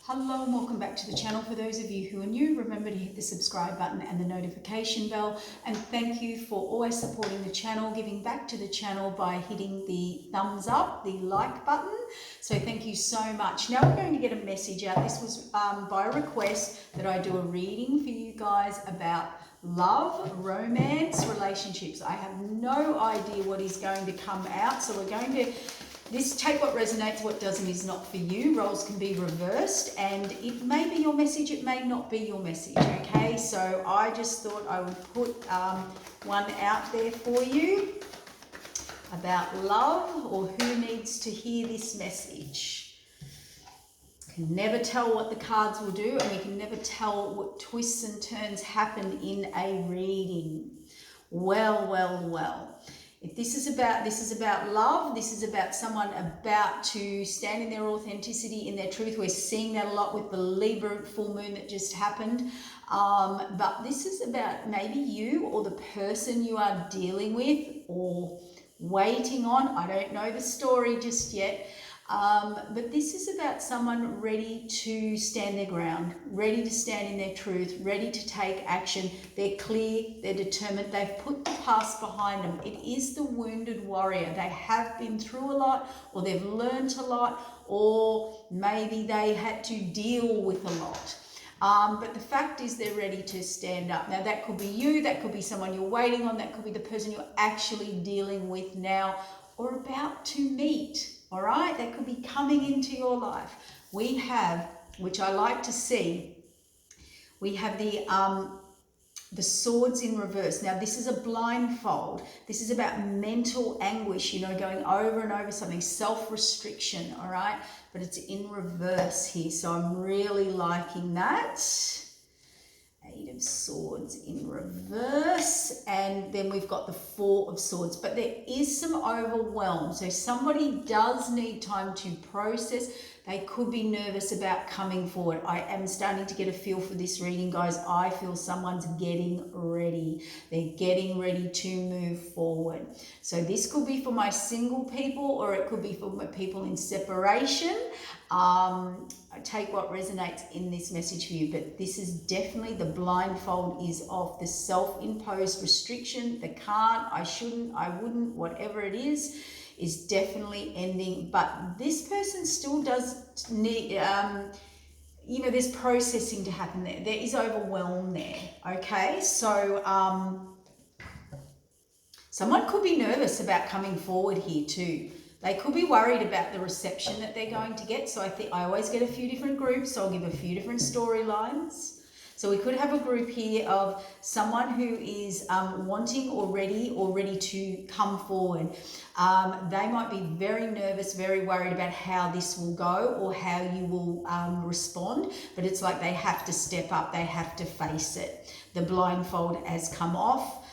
Hello and welcome back to the channel. For those of you who are new, remember to hit the subscribe button and the notification bell. And thank you for always supporting the channel, giving back to the channel by hitting the thumbs up, the like button. So thank you so much. Now we're going to get a message out. This was by request that I do a reading for you guys about love, romance, relationships. I have no idea what is going to come out. So we're going to take what resonates, what doesn't is not for you. Roles can be reversed and it may be your message, it may not be your message, okay? So I just thought I would put one out there for you about love or who needs to hear this message. Can never tell what the cards will do, and we can never tell what twists and turns happen in a reading. Well. If this is about love, this is about someone about to stand in their authenticity, in their truth. We're seeing that a lot with the Libra full moon that just happened. But this is about maybe you or the person you are dealing with or waiting on. I don't know the story just yet. But this is about someone ready to stand their ground, ready to stand in their truth, ready to take action. They're clear, they're determined, they've put the past behind them. It is the wounded warrior. They have been through a lot, or they've learned a lot, or maybe they had to deal with a lot. But the fact is they're ready to stand up. Now that could be you, that could be someone you're waiting on, that could be the person you're actually dealing with now or about to meet. All right, that could be coming into your life. We have, which I like to see, we have the swords in reverse. Now this is a blindfold. This is about mental anguish, you know, going over and over something, self-restriction, all right? But it's in reverse here, so I'm really liking that. Eight of Swords in reverse, and then we've got the Four of Swords, but there is some overwhelm, so somebody does need time to process. They could be nervous about coming forward. I am starting to get a feel for this reading, guys. I feel someone's getting ready. They're getting ready to move forward. So this could be for my single people, or it could be for my people in separation. I take what resonates in this message for you, but this is definitely, the blindfold is off. The self-imposed restriction, the can't, I shouldn't, I wouldn't, whatever it is definitely ending. But this person still does need, you know, there's processing to happen there. There is overwhelm there, okay? So someone could be nervous about coming forward here too. They could be worried about the reception that they're going to get. So I think I always get a few different groups, so I'll give a few different storylines. So we could have a group here of someone who is wanting or ready to come forward. They might be very nervous, very worried about how this will go or how you will respond, but it's like they have to step up, they have to face it. The blindfold has come off.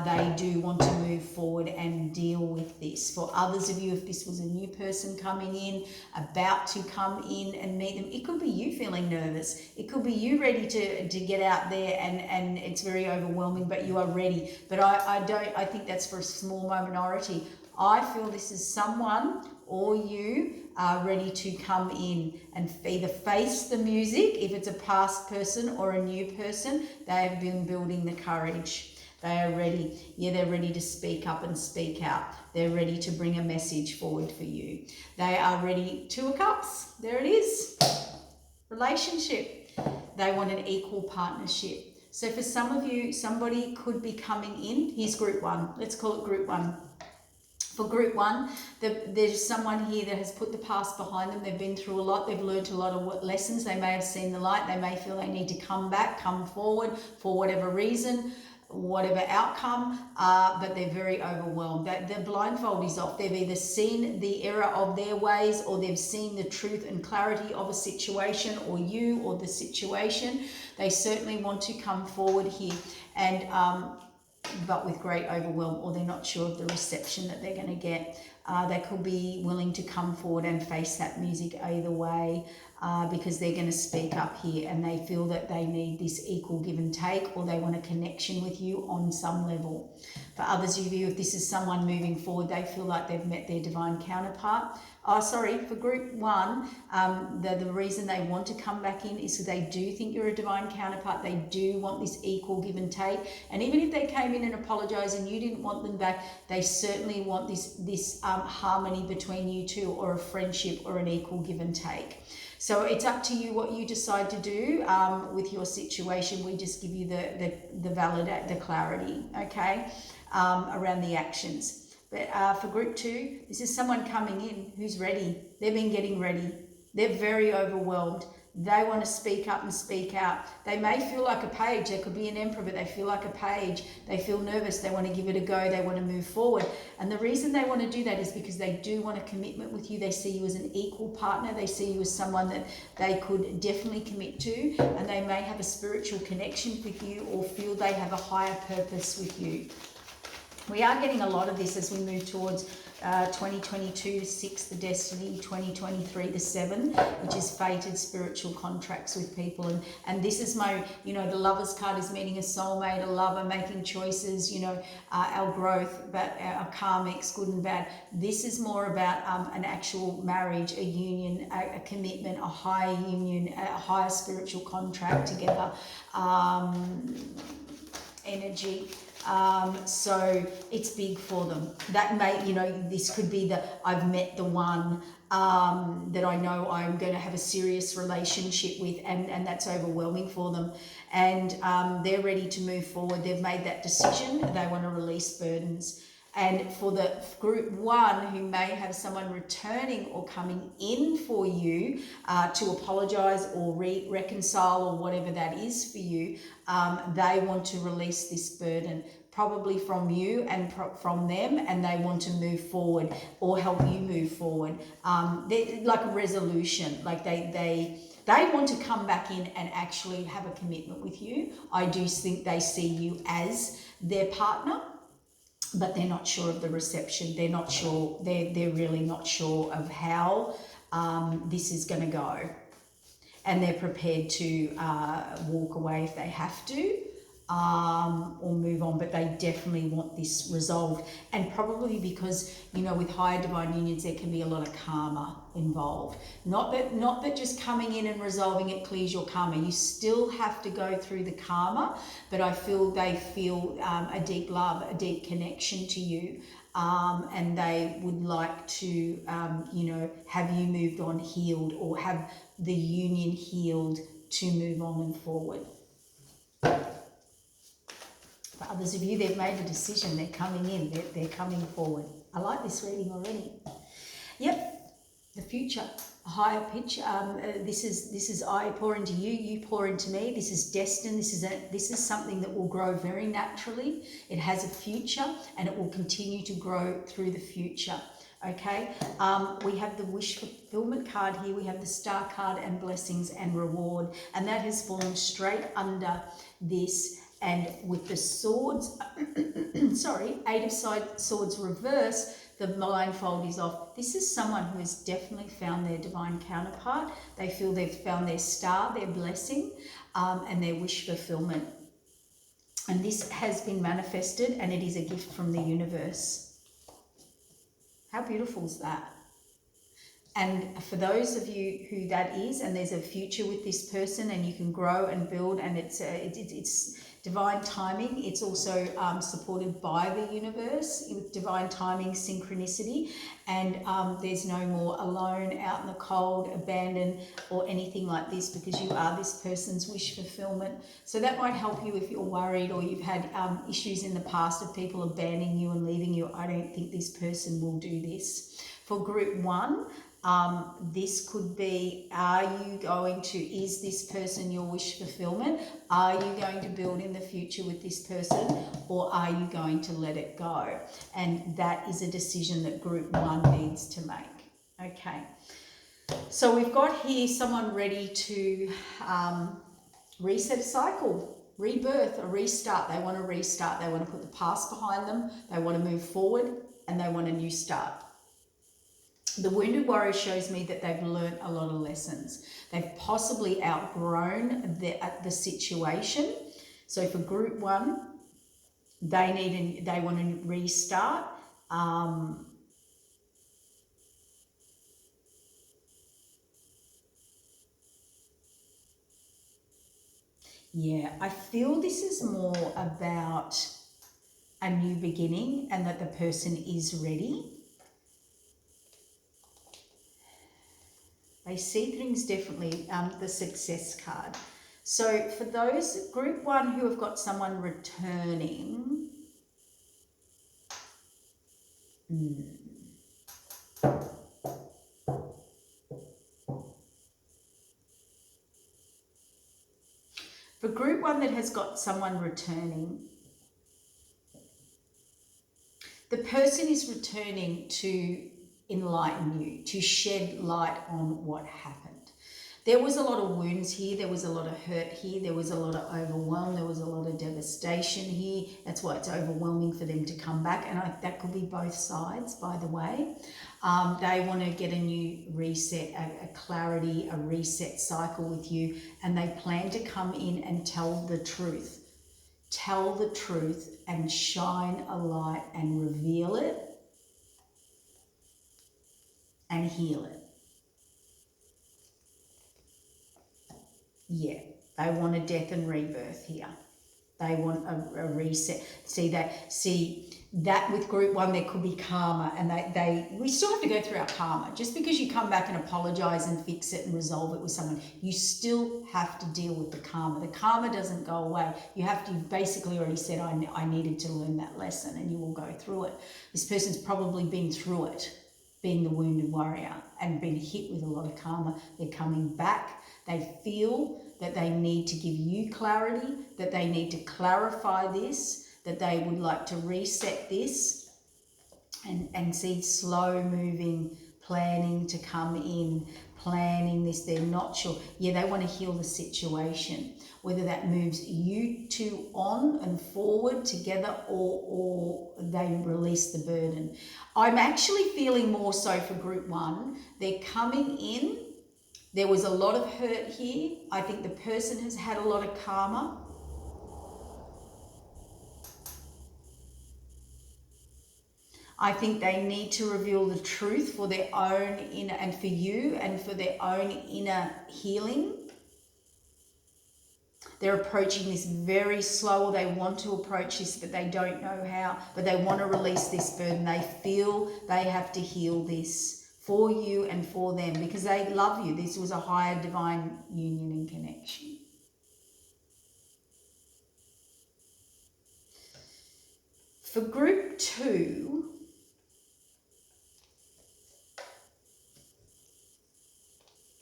They do want to move forward and deal with this. For others of you, if this was a new person coming in, about to come in and meet them, it could be you feeling nervous. It could be you ready to get out there and it's very overwhelming, but you are ready. But I think that's for a small minority. I feel this is someone or you are ready to come in and either face the music, if it's a past person or a new person. They have been building the courage. They are ready. Yeah, they're ready to speak up and speak out. They're ready to bring a message forward for you. They are ready. Two of Cups. There it is. Relationship. They want an equal partnership. So for some of you, somebody could be coming in. Here's group one. Let's call it group one. For group one, there's someone here that has put the past behind them. They've been through a lot. They've learned a lot of lessons. They may have seen the light. They may feel they need to come back, come forward for whatever reason, whatever outcome, but they're very overwhelmed. The blindfold is off. They've either seen the error of their ways, or they've seen the truth and clarity of a situation, or you or the situation. They certainly want to come forward here, and but with great overwhelm, or they're not sure of the reception that they're going to get. They could be willing to come forward and face that music either way. because they're going to speak up here, and they feel that they need this equal give and take, or they want a connection with you on some level. For others of you, if this is someone moving forward, they feel like they've met their divine counterpart. For group one, the reason they want to come back in is because they do think you're a divine counterpart. They do want this equal give and take. And even if they came in and apologized and you didn't want them back, they certainly want this harmony between you two, or a friendship, or an equal give and take. So it's up to you what you decide to do with your situation. We just give you the clarity, okay, around the actions. But for group two, this is someone coming in who's ready. They've been getting ready. They're very overwhelmed. They want to speak up and speak out. They may feel like a page. There could be an emperor, but they feel like a page. They feel nervous. They want to give it a go. They want to move forward. And the reason they want to do that is because they do want a commitment with you. They see you as an equal partner. They see you as someone that they could definitely commit to. And they may have a spiritual connection with you, or feel they have a higher purpose with you. We are getting a lot of this as we move towards 2022, 6, the destiny, 2023, the 7, which is fated spiritual contracts with people. And this is my, the Lover's card is meeting a soulmate, a lover, making choices, our growth, but our karmics, good and bad. This is more about an actual marriage, a union, a commitment, a higher union, a higher spiritual contract together, energy. So it's big for them. That may, this could be I've met the one that I know I'm going to have a serious relationship with, and that's overwhelming for them. And they're ready to move forward. They've made that decision. They want to release burdens. And for the group one, who may have someone returning or coming in for you to apologize or reconcile, or whatever that is for you, they want to release this burden, probably from you and from them, and they want to move forward or help you move forward. They're like a resolution, like they want to come back in and actually have a commitment with you. I do think they see you as their partner, but they're not sure of the reception. They're not sure, they're really not sure of how this is going to go. And they're prepared to walk away if they have to, or move on, but they definitely want this resolved. And probably because, with higher divine unions, there can be a lot of karma involved. Not that just coming in and resolving it clears your karma. You still have to go through the karma, but I feel they feel a deep love, a deep connection to you. And they would like to, have you moved on, healed, or have the union healed to move on and forward. For others of you, they've made a decision. They're coming in. They're coming forward. I like this reading already. Yep, the future, a higher pitch. This is I pour into you. You pour into me. This is destined. This is something that will grow very naturally. It has a future, and it will continue to grow through the future. Okay, we have the wish fulfillment card here. We have the star card and blessings and reward, and that has fallen straight under this. And with the swords, Eight of Swords reverse, the blindfold is off. This is someone who has definitely found their divine counterpart. They feel they've found their star, their blessing, and their wish fulfillment. And this has been manifested, and it is a gift from the universe. How beautiful is that? And for those of you who that is, and there's a future with this person, and you can grow and build, and it's divine timing. It's also supported by the universe with divine timing, synchronicity, and there's no more alone, out in the cold, abandoned, or anything like this, because you are this person's wish fulfillment. So that might help you if you're worried, or you've had issues in the past of people abandoning you and leaving you. I don't think this person will do this. For group one, this could be, is this person your wish fulfillment? Are you going to build in the future with this person, or are you going to let it go? And that is a decision that group one needs to make. Okay. So we've got here someone ready to reset a cycle, rebirth, a restart. They want to restart. They want to put the past behind them. They want to move forward, and they want a new start. The wounded warrior shows me that they've learnt a lot of lessons. They've possibly outgrown the situation. So for group 1, they want to restart. Yeah, I feel this is more about a new beginning and that the person is ready. They see things differently, the success card. So for those group 1 who have got someone returning, for group 1 that has got someone returning, the person is returning to enlighten you, to shed light on what happened. There was a lot of wounds here, there was a lot of hurt here, there was a lot of overwhelm, there was a lot of devastation here. That's why it's overwhelming for them to come back, and that could be both sides, by the way. They want to get a new reset, a clarity, a reset cycle with you, and they plan to come in and tell the truth. Tell the truth and shine a light and reveal it and heal it. Yeah, they want a death and rebirth here. They want a reset. See that with group 1, there could be karma, and we still have to go through our karma. Just because you come back and apologize and fix it and resolve it with someone, you still have to deal with the karma. The karma doesn't go away. You've basically already said, I needed to learn that lesson, and you will go through it. This person's probably been through it, being the wounded warrior, and been hit with a lot of karma. They're coming back. They feel that they need to give you clarity, that they need to clarify this, that they would like to reset this and see slow moving, planning to come in, planning this. They're not sure. Yeah, they want to heal the situation, whether that moves you two on and forward together or they release the burden. I'm actually feeling more so for group 1. They're coming in. There was a lot of hurt here. I think the person has had a lot of karma. I think they need to reveal the truth for their own inner, and for you, and for their own inner healing. They're approaching this very slow, or they want to approach this, but they don't know how. But they want to release this burden. They feel they have to heal this for you and for them because they love you. This was a higher divine union and connection. For group 2,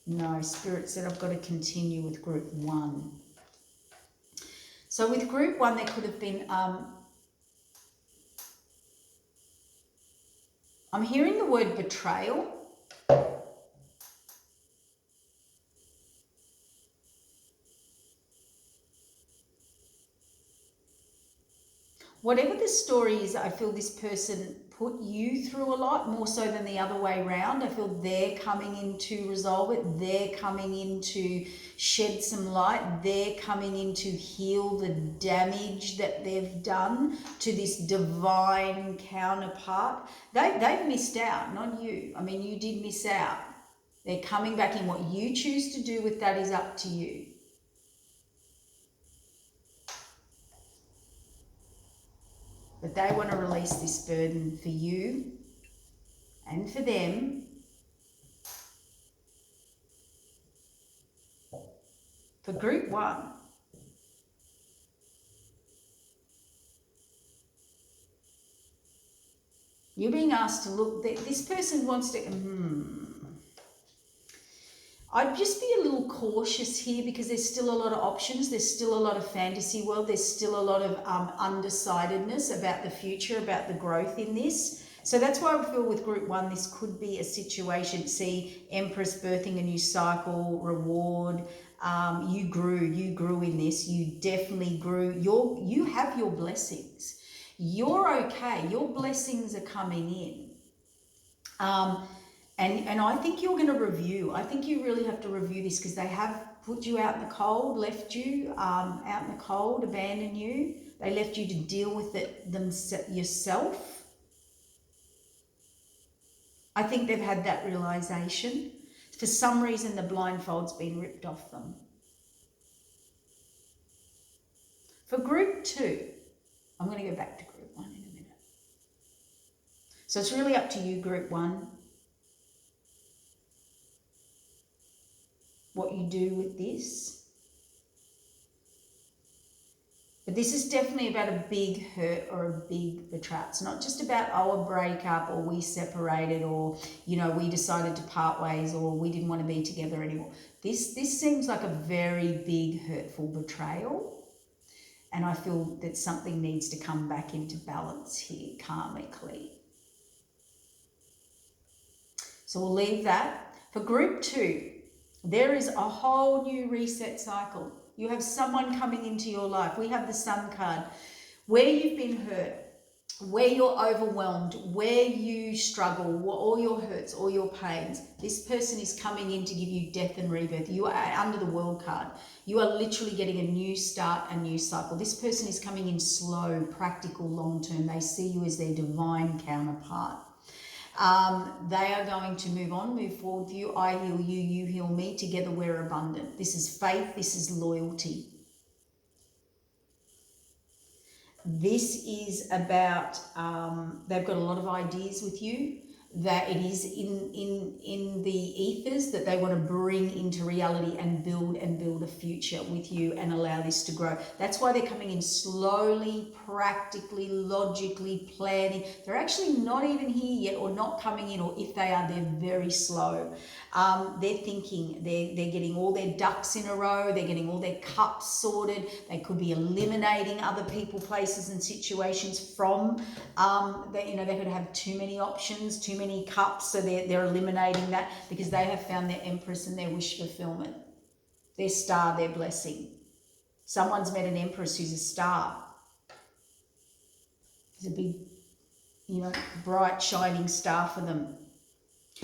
no, Spirit said I've got to continue with group 1. So with group 1, there could have been, I'm hearing the word betrayal. Whatever the story is, I feel this person put you through a lot, more so than the other way around. I feel they're coming in to resolve it. They're coming in to shed some light. They're coming in to heal the damage that they've done to this divine counterpart. They've missed out, not you. I mean, you did miss out. They're coming back in. What you choose to do with that is up to you. But they want to release this burden for you and for them. For group 1, you're being asked to look. This person wants to, I'd just be a little cautious here because there's still a lot of options. There's still a lot of fantasy world. There's still a lot of undecidedness about the future, about the growth in this. So that's why I feel with group 1, this could be a situation. See, Empress birthing a new cycle, reward. You grew in this. You definitely grew. You have your blessings. You're okay. Your blessings are coming in. And I think you're going to review. I think you really have to review this, because they have put you out in the cold, left you out in the cold, abandoned you. They left you to deal with it yourself. I think they've had that realization. For some reason, the blindfold's been ripped off them. For group 2, I'm going to go back to group 1 in a minute. So it's really up to you, group 1, what you do with this. But this is definitely about a big hurt or a big betrayal. It's not just about, oh, a breakup, or we separated, or, you know, we decided to part ways, or we didn't want to be together anymore. This seems like a very big, hurtful betrayal. And I feel that something needs to come back into balance here, karmically. So we'll leave that. For group 2, there is a whole new reset cycle. You have someone coming into your life. We have the Sun card. Where you've been hurt, where you're overwhelmed, where you struggle, all your hurts, all your pains, this person is coming in to give you death and rebirth. You are under the World card. You are literally getting a new start, a new cycle. This person is coming in slow, practical, long-term. They see you as their divine counterpart. They are going to move on, move forward with you. I heal you, you heal me. Together we're abundant. This is faith. This is loyalty. This is about, they've got a lot of ideas with you, that it is in the ethers that they want to bring into reality and build a future with you and allow this to grow. That's why they're coming in slowly, practically, logically, planning. They're actually not even here yet, or not coming in, or if they are, they're very slow. They're thinking, they're getting all their ducks in a row, they're getting all their cups sorted. They could be eliminating other people, places and situations from, they could have too many options, too many cups, so they're eliminating that, because they have found their empress and their wish fulfillment, their star, their blessing. Someone's met an empress who's a star. It's a big, bright, shining star for them.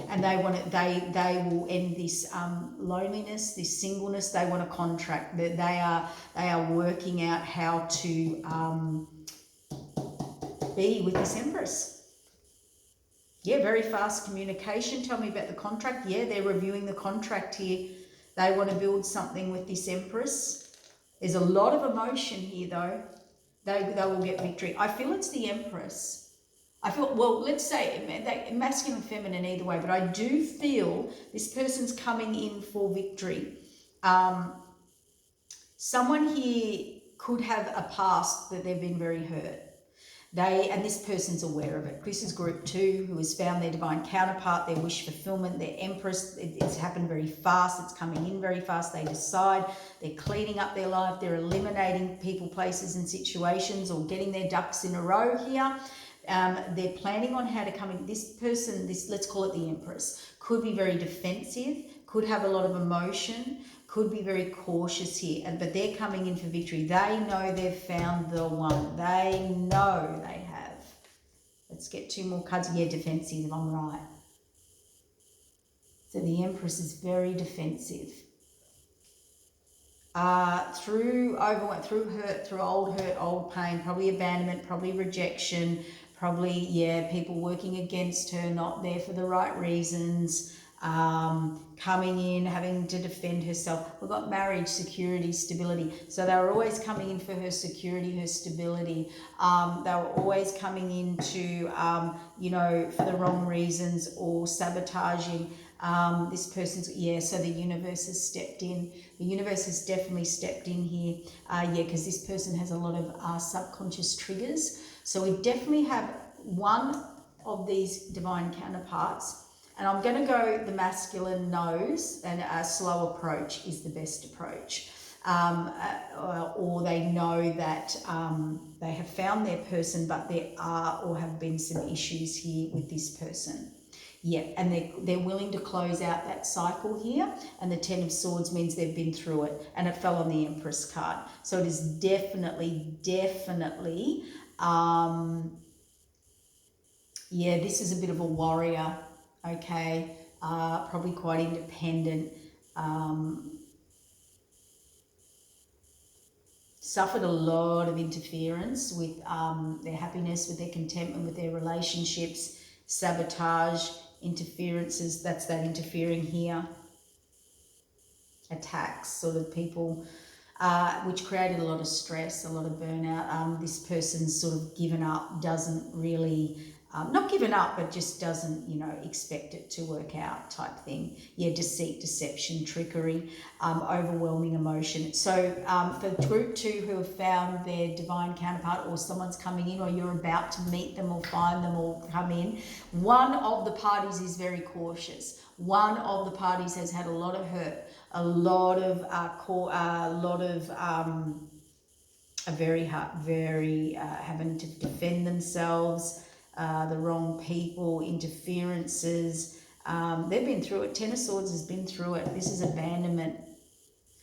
And they want it. They will end this loneliness, this singleness. They want a contract. That they are working out how to be with this empress. Yeah, very fast communication. Tell me about the contract. Yeah, they're reviewing the contract here. They want to build something with this empress. There's a lot of emotion here, though. They will get victory. I feel it's the empress. I feel, well, let's say masculine, feminine, either way, but I do feel this person's coming in for victory. Someone here could have a past that they've been very hurt. And this person's aware of it. This is group 2, who has found their divine counterpart, their wish fulfillment, their empress. It's happened very fast. It's coming in very fast. They decide they're cleaning up their life. They're eliminating people, places and situations, or getting their ducks in a row here. They're planning on how to come in. This person, let's call it the empress, could be very defensive, could have a lot of emotion, could be very cautious here, but they're coming in for victory. They know they've found the one. They know they have. Let's get 2 more cards. Yeah, defensive, I'm right. So the empress is very defensive. Through overwhelm, through hurt, old pain, probably abandonment, probably rejection, probably, people working against her, not there for the right reasons, coming in, having to defend herself. We've got marriage, security, stability. So they were always coming in for her security, her stability. They were always coming into, for the wrong reasons, or sabotaging. This person's, so the universe has stepped in. The universe has definitely stepped in here, because this person has a lot of subconscious triggers. So we definitely have one of these divine counterparts, and I'm going to go the masculine knows, and a slow approach is the best approach. Or they know that they have found their person, but there are or have been some issues here with this person. Yeah, and they're willing to close out that cycle here, and the 10 of Swords means they've been through it, and it fell on the Empress card. So it is definitely, this is a bit of a warrior, okay? probably quite independent, suffered a lot of interference with their happiness, with their contentment, with their relationships, sabotage, interferences, that's that interfering here, attacks, sort of people, which created a lot of stress, a lot of burnout. This person's sort of given up, doesn't really, not given up, but just doesn't, you know, expect it to work out type thing. Yeah, deceit, deception, trickery, overwhelming emotion. So for group 2 who have found their divine counterpart, or someone's coming in, or you're about to meet them or find them or come in, one of the parties is very cautious. One of the parties has had a lot of hurt, a lot of having to defend themselves, the wrong people, interferences. They've been through it. Ten of Swords has been through it. This is abandonment.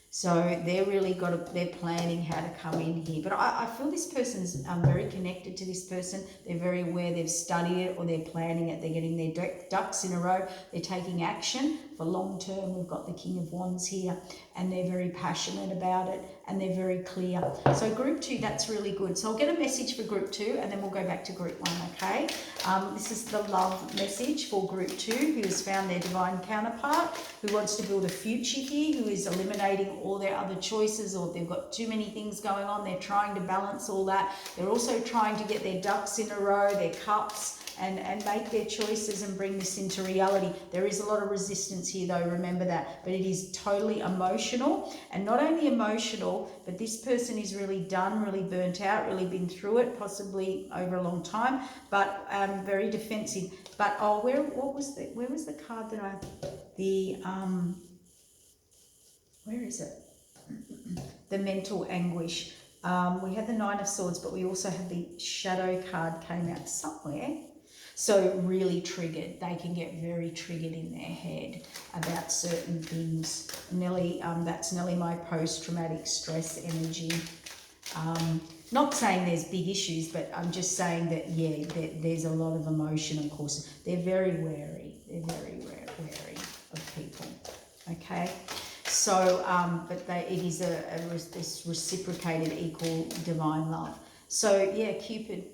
So they're really they're planning how to come in here. But I feel this person's very connected to this person. They're very aware, they've studied it, or they're planning it. They're getting their ducks in a row. They're taking action for long term. We've got the King of Wands here, and they're very passionate about it, and they're very clear. So group 2, that's really good. So I'll get a message for group 2, and then we'll go back to group 1, okay? This is the love message for group 2, who has found their divine counterpart, who wants to build a future here, who is eliminating all their other choices, or they've got too many things going on. They're trying to balance all that. They're also trying to get their ducks in a row, their cups, and make their choices and bring this into reality. There is a lot of resistance here though, remember that, but it is totally emotional, and not only emotional, but this person is really done, really burnt out, really been through it, possibly over a long time, but very defensive. But where was the card that where is it? The mental anguish. We had the Nine of Swords, but we also had the Shadow card came out somewhere. So really triggered. They can get very triggered in their head about certain things. That's nearly my post-traumatic stress energy. Not saying there's big issues, but I'm just saying that, yeah, there's a lot of emotion, of course. They're very wary. They're very wary of people, okay? So, but it is this reciprocated, equal, divine love. So, yeah, Cupid.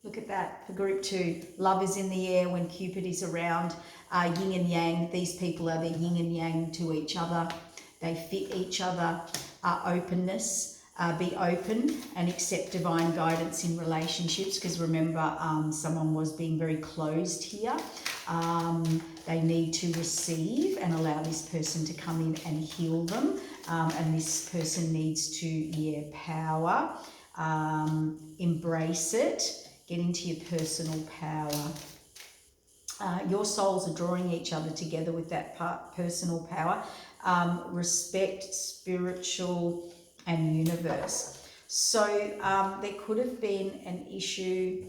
Look at that for group 2. Love is in the air when Cupid is around. Yin and yang. These people are the yin and yang to each other. They fit each other. Openness. Be open and accept divine guidance in relationships, because remember, someone was being very closed here. They need to receive and allow this person to come in and heal them. And this person needs to, power. Embrace it. Get into your personal power. Your souls are drawing each other together with that personal power. Respect, spiritual, and universe. So there could have been an issue.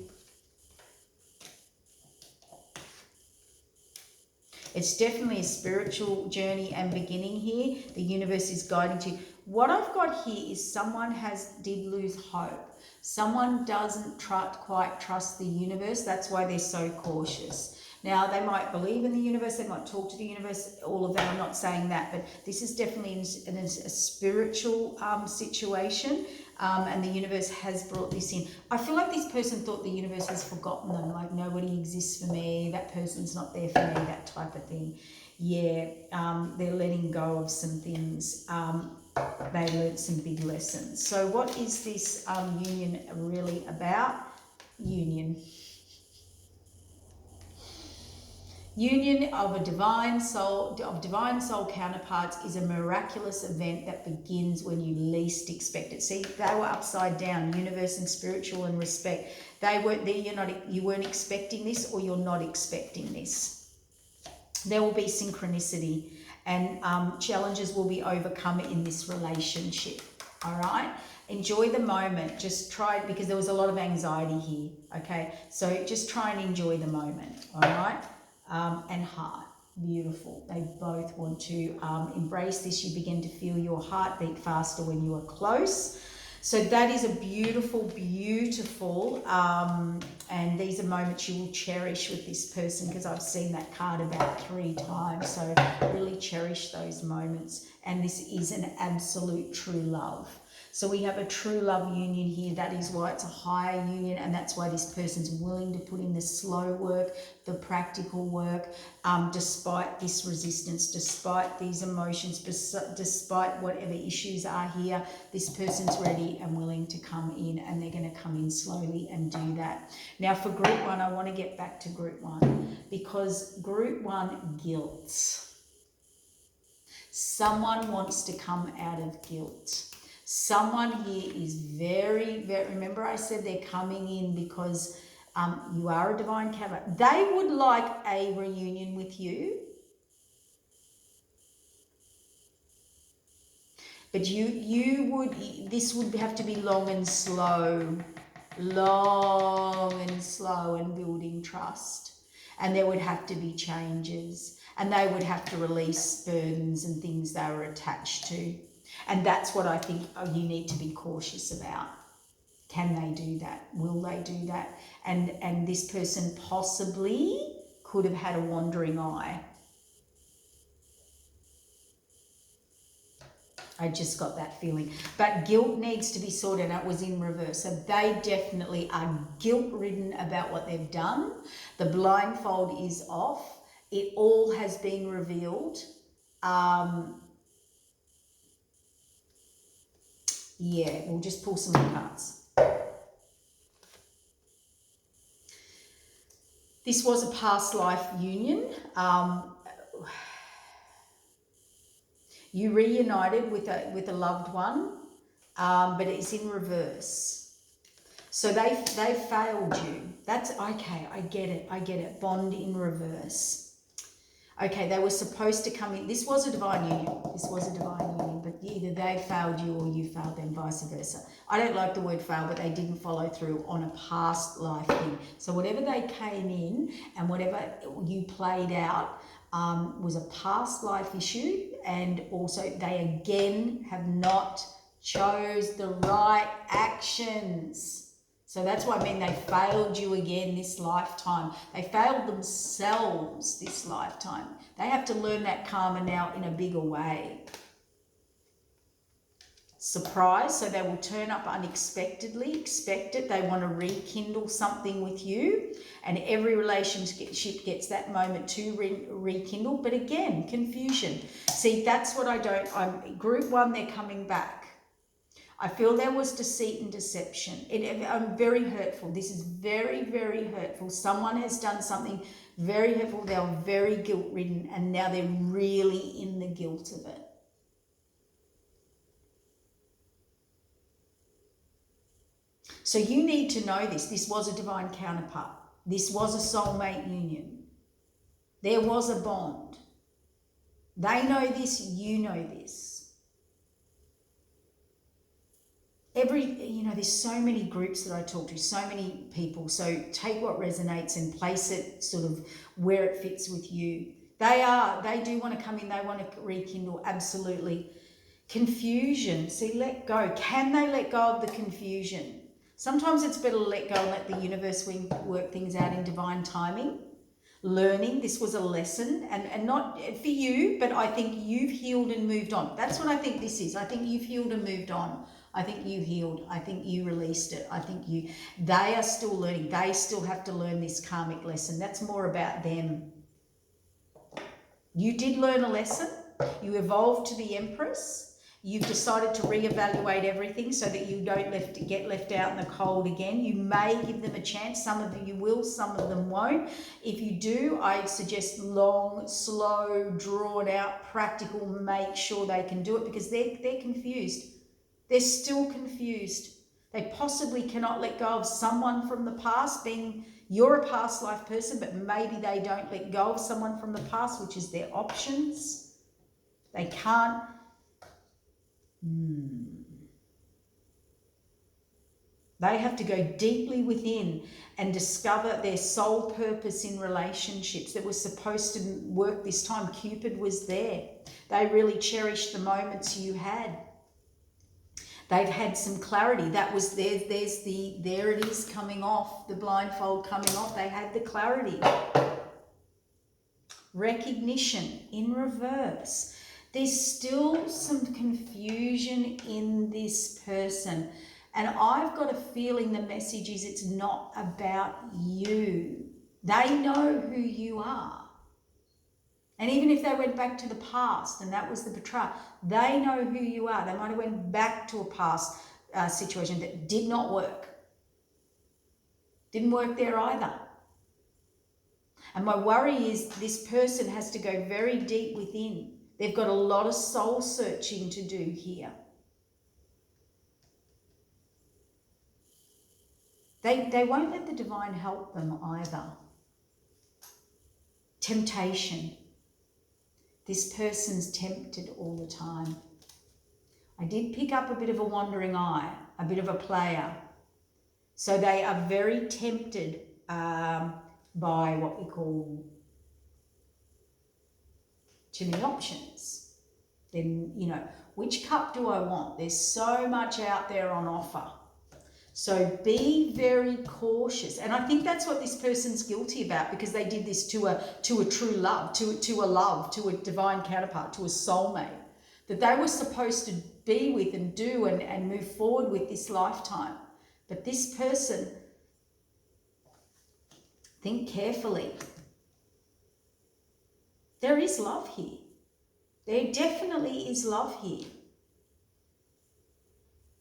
It's definitely a spiritual journey and beginning here. The universe is guiding to you. What I've got here is someone did lose hope. Someone doesn't quite trust the universe. That's why they're so cautious. Now, they might believe in the universe. They might talk to the universe. All of that, I'm not saying that. But this is definitely a spiritual situation. And the universe has brought this in. I feel like this person thought the universe has forgotten them. Like, nobody exists for me. That person's not there for me. That type of thing. Yeah, they're letting go of some things. They learned some big lessons. So what is this union really about? Union of divine soul counterparts is a miraculous event that begins when you least expect it. See, they were upside down, universe and spiritual and respect. They weren't there. You weren't expecting this, or you're not expecting this. There will be synchronicity, and challenges will be overcome in this relationship. All right. Enjoy the moment. Just try it, because there was a lot of anxiety here. Okay. So just try and enjoy the moment. All right. And heart. Beautiful. They both want to embrace this. You begin to feel your heart beat faster when you are close. So that is a beautiful, beautiful, and these are moments you will cherish with this person, because I've seen that card about 3 times. So really cherish those moments. And this is an absolute true love. So we have a true love union here. That is why it's a higher union, and that's why this person's willing to put in the slow work, the practical work, despite this resistance, despite these emotions, despite whatever issues are here. This person's ready and willing to come in, and they're going to come in slowly and do that. Now for group 1, I want to get back to group 1, because group 1, guilt. Someone wants to come out of guilt. Someone here is very, very, remember I said they're coming in because you are a divine counterpart. They would like a reunion with you, but this would have to be long and slow and building trust. And there would have to be changes, and they would have to release burdens and things they were attached to. And that's what I think you need to be cautious about. Can they do that? Will they do that? And this person possibly could have had a wandering eye. I just got that feeling. But guilt needs to be sorted out. It was in reverse. So they definitely are guilt-ridden about what they've done. The blindfold is off. It all has been revealed. Yeah, we'll just pull some more cards. This was a past life union. You reunited with a loved one, but it's in reverse. So they failed you. That's okay. I get it. Bond in reverse. Okay, they were supposed to come in. This was a divine union. But either they failed you or you failed them, vice versa. I don't like the word fail, but they didn't follow through on a past life thing. So whatever they came in and whatever you played out was a past life issue, and also they again have not chose the right actions. So that's what I mean, they failed you again this lifetime. They failed themselves this lifetime. They have to learn that karma now in a bigger way. Surprise, so they will turn up unexpectedly, expect it. They want to rekindle something with you, and every relationship gets that moment to rekindle. But again, confusion. See, that's what I don't, group 1, they're coming back. I feel there was deceit and deception. I'm very hurtful. This is very, very hurtful. Someone has done something very hurtful. They were very guilt-ridden, and now they're really in the guilt of it. So you need to know this. This was a divine counterpart. This was a soulmate union. There was a bond. They know this, you know this. There's so many groups that I talk to, so many people. So take what resonates and place it sort of where it fits with you. They do want to come in, they want to rekindle, absolutely. Confusion, see, let go. Can they let go of the confusion? Sometimes it's better to let go and let the universe work things out in divine timing. Learning, this was a lesson, and not for you, but I think you've healed and moved on. That's what I think this is. I think you've healed and moved on. I think you healed. I think you released it. They are still learning. They still have to learn this karmic lesson. That's more about them. You did learn a lesson. You evolved to the Empress. You've decided to reevaluate everything so that you don't get left out in the cold again. You may give them a chance. Some of you will, some of them won't. If you do, I suggest long, slow, drawn out, practical, make sure they can do it, because they're confused. They're still confused. They possibly cannot let go of someone from the past, being you're a past life person, but maybe they don't let go of someone from the past, which is their options. They can't. They have to go deeply within and discover their soul purpose in relationships that was supposed to work this time. Cupid was there. They really cherished the moments you had. They've had some clarity. That was there it is coming off, the blindfold coming off. They had the clarity. Recognition in reverse. There's still some confusion in this person. And I've got a feeling the message is it's not about you. They know who you are. And even if they went back to the past and that was the betrayal, they know who you are. They might have went back to a past situation that did not work. Didn't work there either. And my worry is this person has to go very deep within. They've got a lot of soul searching to do here. They won't let the divine help them either. Temptation. This person's tempted all the time. I did pick up a bit of a wandering eye, a bit of a player. So they are very tempted by what we call too many options. Then, you know, which cup do I want? There's so much out there on offer. So be very cautious. And I think that's what this person's guilty about, because they did this to a true love, to a divine counterpart, to a soulmate that they were supposed to be with and do and move forward with this lifetime. But this person, think carefully. There is love here. There definitely is love here.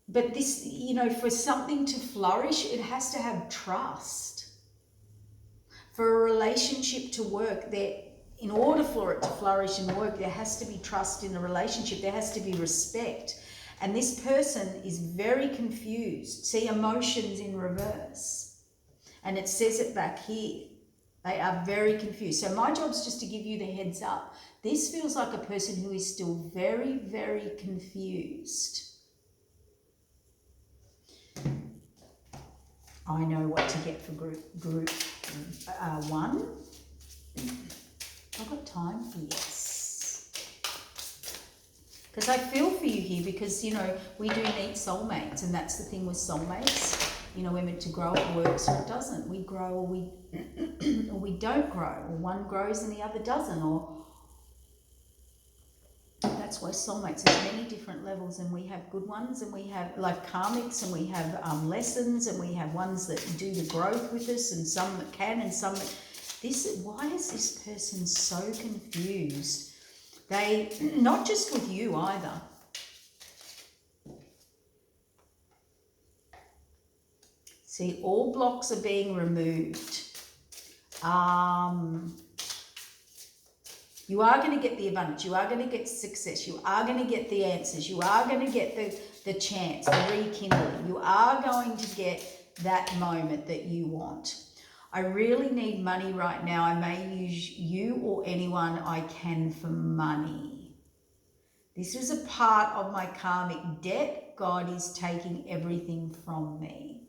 But this, you know, for something to flourish, it has to have trust. For a relationship to work, in order for it to flourish and work, there has to be trust in the relationship. There has to be respect. And this person is very confused. See, emotions in reverse. And it says it back here. They are very confused. So my job is just to give you the heads up. This feels like a person who is still very, very confused. I know what to get for group 1. I've got time? Yes. Because I feel for you here, because, you know, we do need soulmates, and that's the thing with soulmates. You know, we're meant to grow, it works or it doesn't. We grow or we or we don't grow, or one grows and the other doesn't, or that's why soulmates, there's many different levels, and we have good ones, and we have like karmics, and we have lessons, and we have ones that do the growth with us, and some that can, and some that why is this person so confused? They, not just with you either. See, all blocks are being removed. You are going to get the abundance. You are going to get success. You are going to get the answers. You are going to get the chance, the rekindling. You are going to get that moment that you want. I really need money right now. I may use you or anyone I can for money. This is a part of my karmic debt. God is taking everything from me.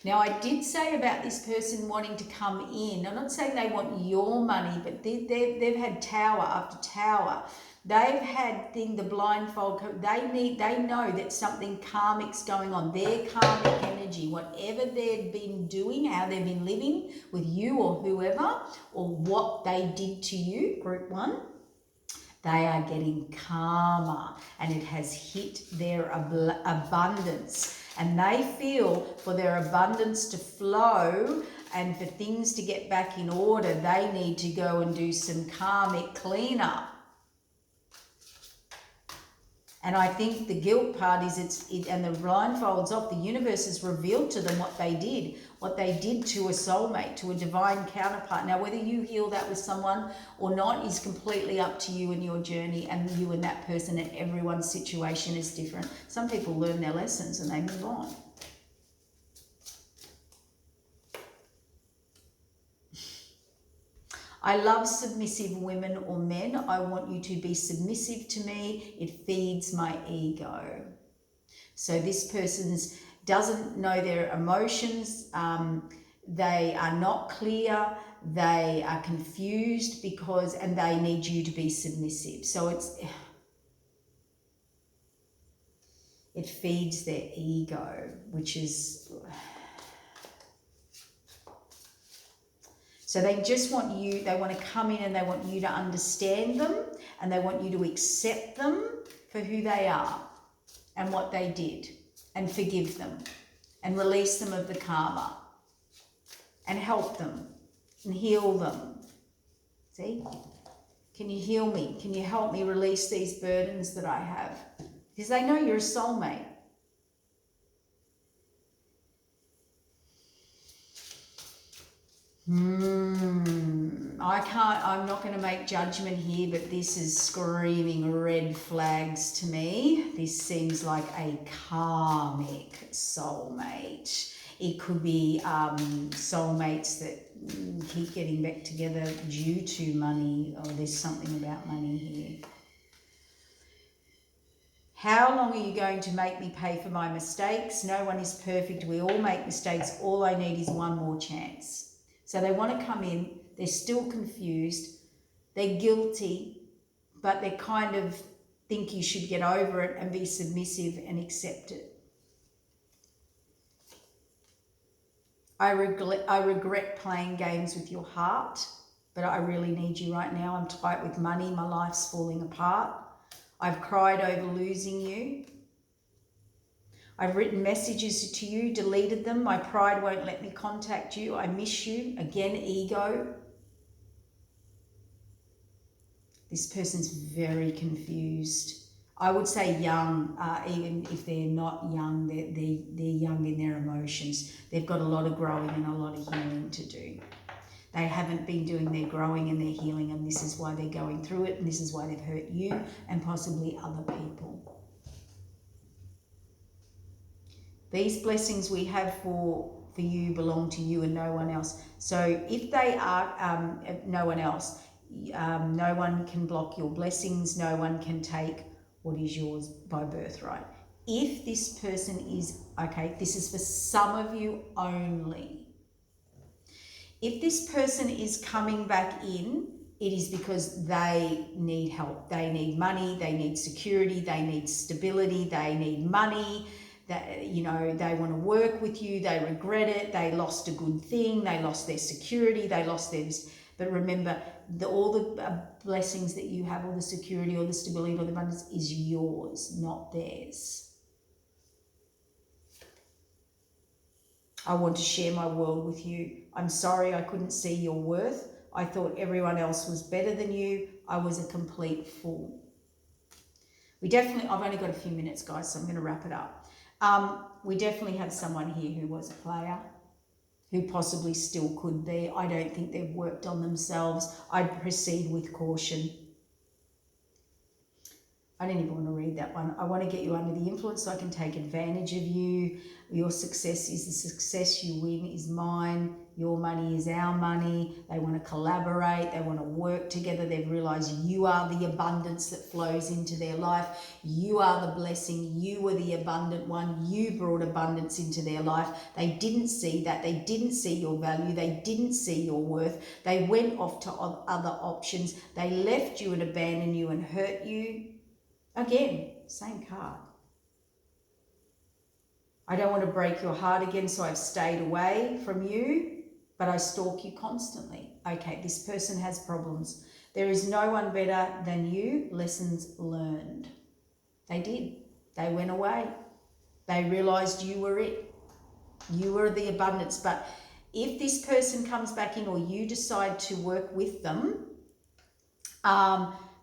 Now, I did say about this person wanting to come in. I'm not saying they want your money, but they've had tower after tower. They've had the blindfold. They know that something karmic's going on. Their karmic energy, whatever they've been doing, how they've been living with you or whoever, or what they did to you, group 1, they are getting karma, and it has hit their abundance. And they feel for their abundance to flow and for things to get back in order, they need to go and do some karmic cleanup. And I think the guilt part is and the blindfolds off. The universe has revealed to them what they did to a soulmate, to a divine counterpart. Now, whether you heal that with someone or not is completely up to you and your journey, and you and that person, and everyone's situation is different. Some people learn their lessons and they move on. I love submissive women or men. I want you to be submissive to me. It feeds my ego. So this person doesn't know their emotions. They are not clear. They are confused and they need you to be submissive. So It feeds their ego, which is... So they just want you, they want to come in and they want you to understand them, and they want you to accept them for who they are and what they did, and forgive them and release them of the karma and help them and heal them. See? Can you heal me? Can you help me release these burdens that I have? Because they know you're a soulmate. I'm not going to make judgment here, but this is screaming red flags to me. This seems like a karmic soulmate. It could be soulmates that keep getting back together due to money, or there's something about money here. How long are you going to make me pay for my mistakes? No one is perfect. We all make mistakes. All I need is one more chance. So they want to come in. They're still confused. They're guilty, but they kind of think you should get over it and be submissive and accept it. I regret playing games with your heart, but I really need you right now. I'm tight with money. My life's falling apart. I've cried over losing you. I've written messages to you, deleted them. My pride won't let me contact you. I miss you. Again, ego. This person's very confused. I would say young, even if they're not young, they're young in their emotions. They've got a lot of growing and a lot of healing to do. They haven't been doing their growing and their healing, and this is why they're going through it, and this is why they've hurt you and possibly other people. These blessings we have for you belong to you and no one else. So if they are no one else, no one can block your blessings. No one can take what is yours by birthright. If this person is, okay, this is for some of you only. If this person is coming back in, it is because they need help. They need money, they need security, they need stability, they need money. That, you know, they want to work with you, they regret it, they lost a good thing, they lost their security, they lost their... But remember, all the blessings that you have, all the security, or the stability, or the abundance is yours, not theirs. I want to share my world with you. I'm sorry I couldn't see your worth. I thought everyone else was better than you. I was a complete fool. I've only got a few minutes, guys, so I'm going to wrap it up. We definitely have someone here who was a player, who possibly still could be. I don't think they've worked on themselves. I'd proceed with caution. I don't even want to read that one. I want to get you under the influence so I can take advantage of you. Your success is the success you win is mine. Your money is our money. They want to collaborate. They want to work together. They've realized you are the abundance that flows into their life. You are the blessing. You were the abundant one. You brought abundance into their life. They didn't see that. They didn't see your value. They didn't see your worth. They went off to other options. They left you and abandoned you and hurt you. Again, same card. I don't want to break your heart again, so I've stayed away from you, but I stalk you constantly. Okay, this person has problems. There is no one better than you. Lessons learned. They did. They went away. They realized you were it. You were the abundance. But if this person comes back in, or you decide to work with them,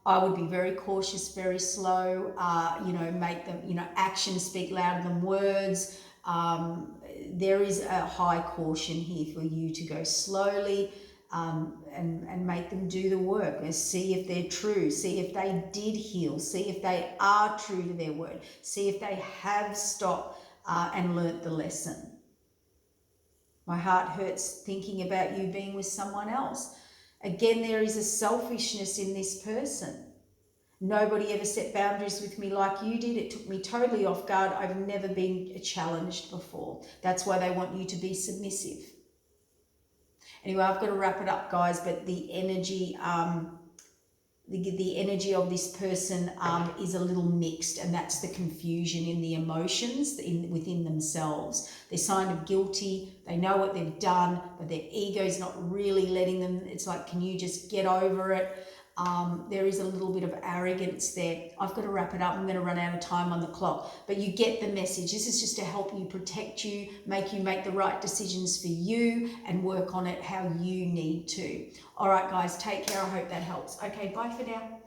I would be very cautious, very slow, make them, actions speak louder than words. There is a high caution here for you to go slowly and make them do the work and see if they're true, see if they did heal, see if they are true to their word, see if they have stopped and learnt the lesson. My heart hurts thinking about you being with someone else. Again, there is a selfishness in this person. Nobody ever set boundaries with me like you did. It took me totally off guard. I've never been challenged before. That's why they want you to be submissive. Anyway, I've got to wrap it up, guys, but the energy the energy of this person is a little mixed, and that's the confusion in the emotions within themselves. They're kind of guilty. They know what they've done, but their ego's not really letting them. It's like, can you just get over it? There is a little bit of arrogance there. I've got to wrap it up. I'm going to run out of time on the clock. But you get the message. This is just to help you, protect you make the right decisions for you and work on it how you need to. All right, guys, take care. I hope that helps. Okay, bye for now.